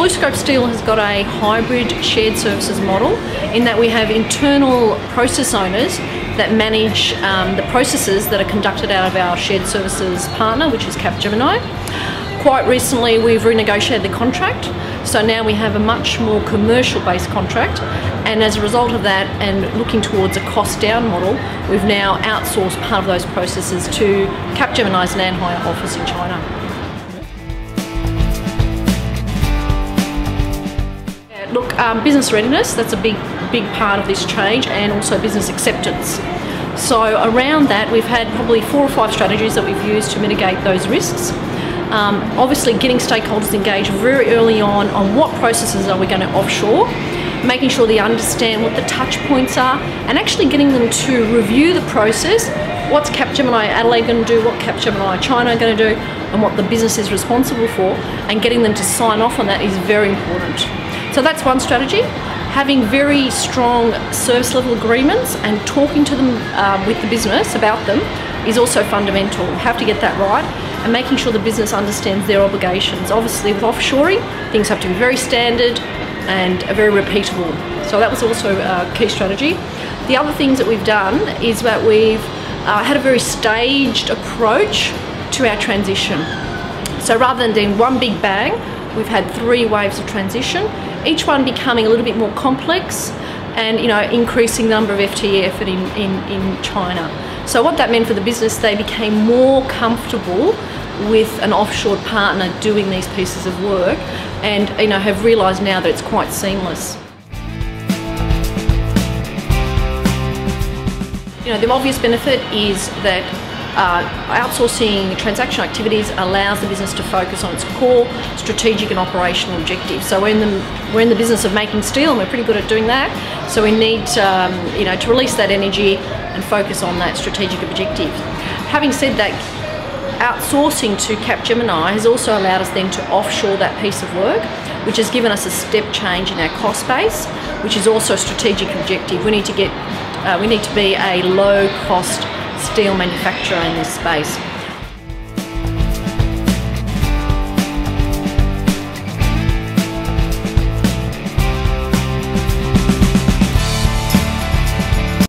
BlueScope Steel has got a hybrid shared services model in that we have internal process owners that manage the processes that are conducted out of our shared services partner, which is Capgemini. Quite recently we've renegotiated the contract, so now we have a much more commercial based contract, and as a result of that and looking towards a cost down model, we've now outsourced part of those processes to Capgemini's Nanhai office in China. Look, business readiness, that's a big part of this change, and also business acceptance. So around that we've had probably 4 or 5 strategies that we've used to mitigate those risks. Obviously getting stakeholders engaged very early on what processes are we going to offshore, making sure they understand what the touch points are, and actually getting them to review the process. What's Capgemini Adelaide going to do, what Capgemini China are going to do, and what the business is responsible for, and getting them to sign off on that is very important. So that's one strategy. Having very strong service level agreements and talking to them with the business about them is also fundamental. We have to get that right, and making sure the business understands their obligations. Obviously with offshoring, things have to be very standard and very repeatable. So that was also a key strategy. The other things that we've done is that we've had a very staged approach to our transition. So rather than doing one big bang, we've had 3 waves of transition, each one becoming a little bit more complex and increasing number of FTE effort in China. So what that meant for the business, they became more comfortable with an offshore partner doing these pieces of work, and have realised now that it's quite seamless. The obvious benefit is that outsourcing transactional activities allows the business to focus on its core strategic and operational objectives. So we're in the business of making steel, and we're pretty good at doing that. So we need to release that energy and focus on that strategic objective. Having said that, outsourcing to Capgemini has also allowed us then to offshore that piece of work, which has given us a step change in our cost base, which is also a strategic objective. We need to be a low cost steel manufacturer in this space.